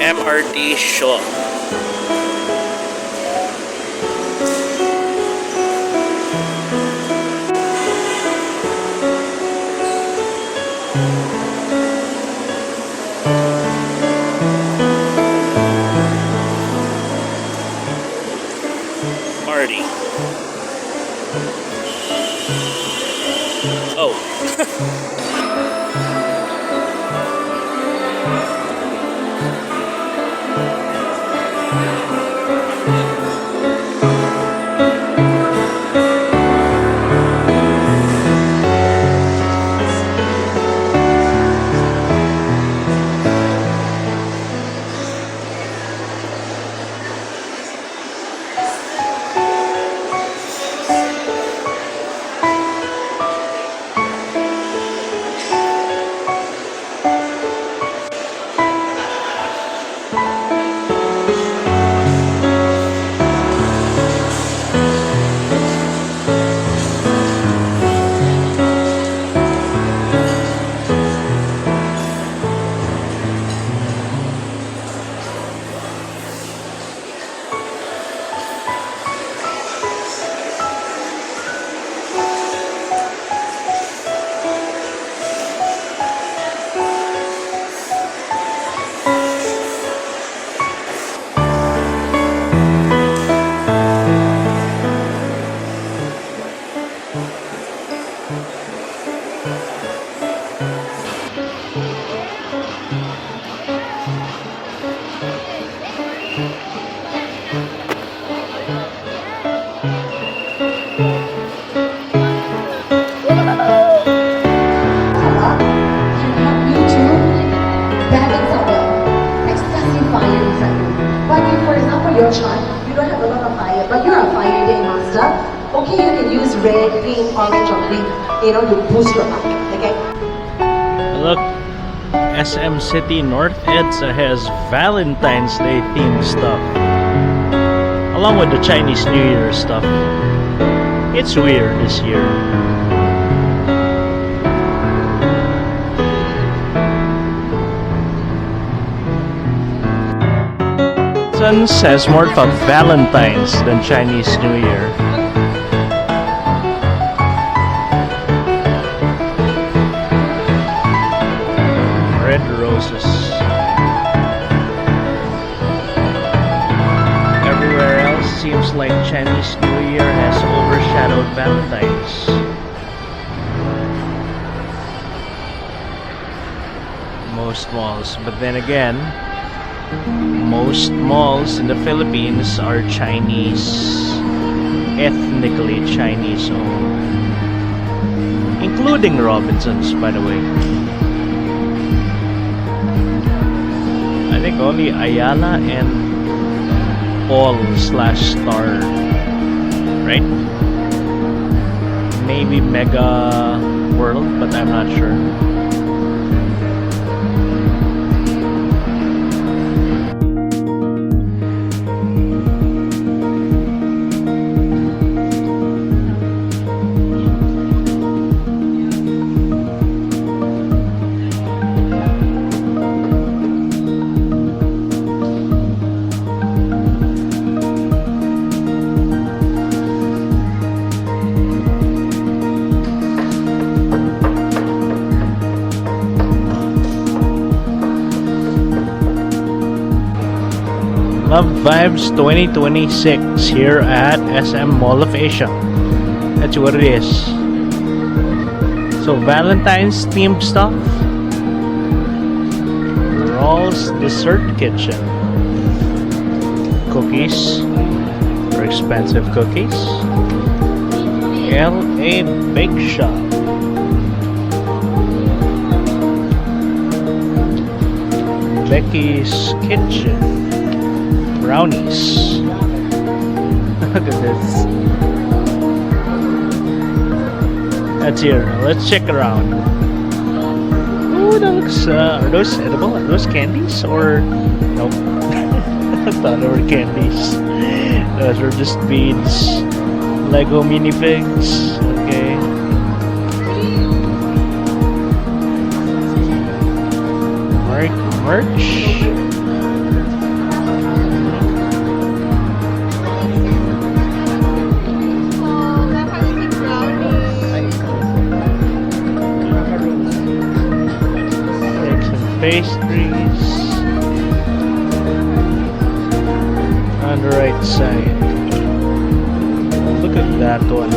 MRT Shaw. Marty. Oh. Your child, you don't have a lot of fire, but you're a fire day master. Okay, you can use red, pink, orange, or green, to boost your up. Okay. Look, SM City North EDSA has Valentine's Day themed stuff, along with the Chinese New Year stuff. It's weird this year. Says more for Valentine's than Chinese New Year. Red roses. Everywhere else seems like Chinese New Year has overshadowed Valentine's. Most malls, but then again, most malls in the Philippines are Chinese, ethnically Chinese owned, including Robinsons, by the way. I think only Ayala and All/Star, right? Maybe Mega World, but I'm not sure. Love Vibes 2026 here at SM Mall of Asia. That's what it is. So Valentine's themed stuff. Rawls Dessert Kitchen. Cookies. Very expensive cookies. LA Bake Shop. Becky's Kitchen. Brownies. Look at this. That's here. Let's check around. Oh, that looks. Are those edible? Are those candies or nope? I thought they were candies. Those were just beads. Lego minifigs. Okay. Merch. Cakes and pastries. On the right side. Look at that one.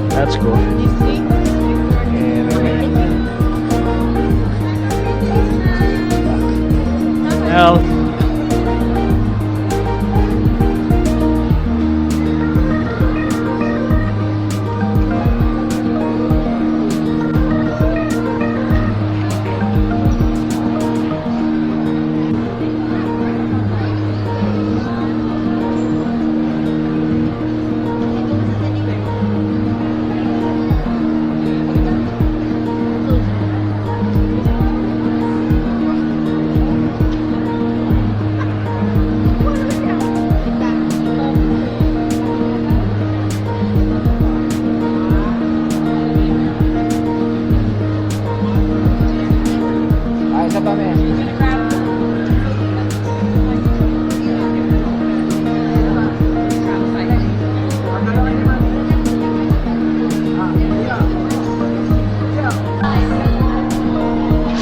That's cool. Well,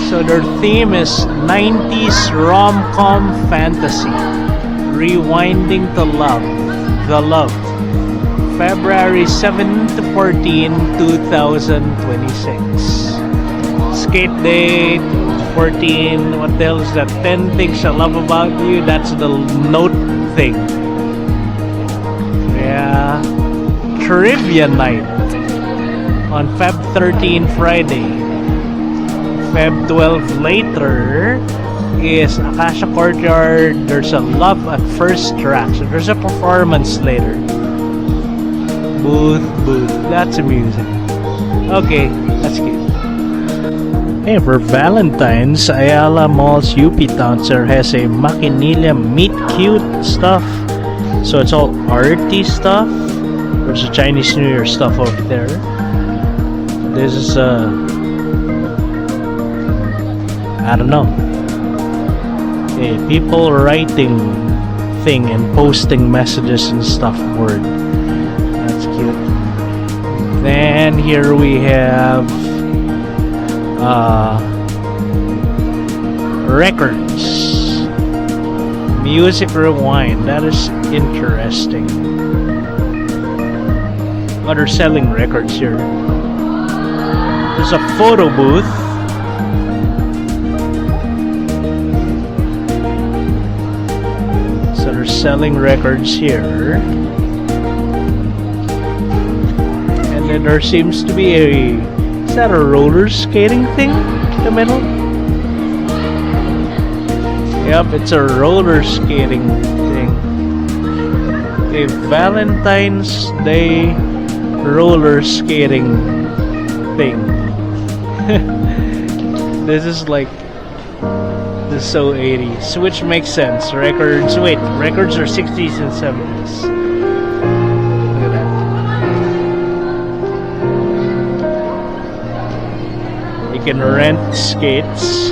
so their theme is 90s rom-com fantasy. Rewinding to love. The Love. February 7 to 14, 2026. Skate date 14. What the hell is that? 10 things I love about you. That's the note thing. Yeah. Trivia night on Feb 13, Friday. Feb 12 later is Akasha Courtyard. There's a Love at First track. So there's a performance later. Booth. That's amusing. Okay, that's cute. Hey, for Valentine's, Ayala Mall's UP Town Center has a Maquinilla Meet Cute stuff. So it's all arty stuff. There's a Chinese New Year stuff over there. This is I don't know. Hey, people writing thing and posting messages and stuff word. That's cute. Then here we have records. Music Rewind. That is interesting. Oh, they're selling records here. There's a photo booth. So they're selling records here. And then there seems to be is that a roller skating thing in the middle? Yep, it's a roller skating thing. A Valentine's Day roller skating thing. This is so 80s, which makes sense. Records are 60s and 70s. Look at that. You can rent skates.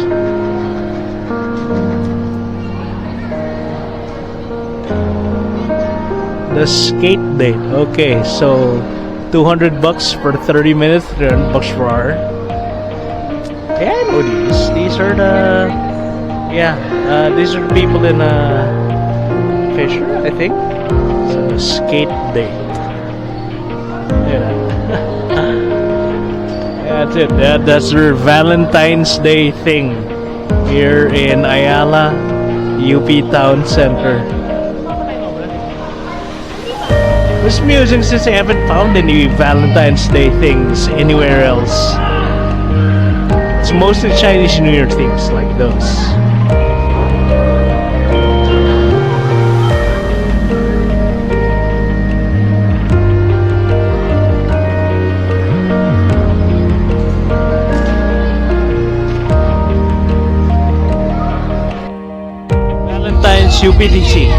The skate date. Okay, so $200 for 30 minutes, $300 per hour. Yeah, I know these. These are the these are the people in Fisher, I think. So the skate date. Yeah. That's it. That's their Valentine's Day thing here in Ayala, UP Town Center. It's amusing since I haven't found any Valentine's Day things anywhere else. It's mostly Chinese New Year things like those. Valentine's UPDC.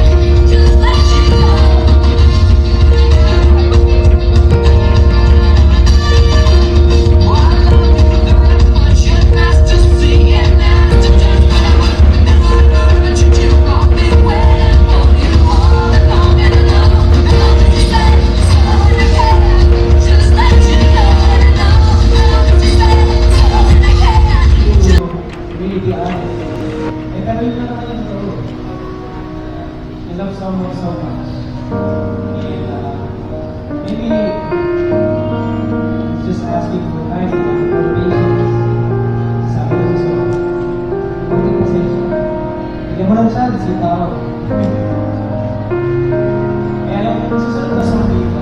Sitaw. Eh, alam mo, susunod na sa dito.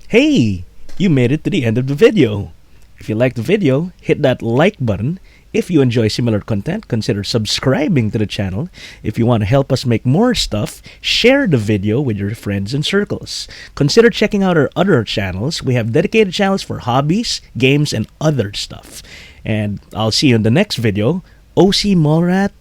Hey, you made it to the end of the video. If you liked the video, hit that like button. If you enjoy similar content, consider subscribing to the channel. If you want to help us make more stuff, share the video with your friends and circles. Consider checking out our other channels. We have dedicated channels for hobbies, games, and other stuff. And I'll see you in the next video. OC Mallrat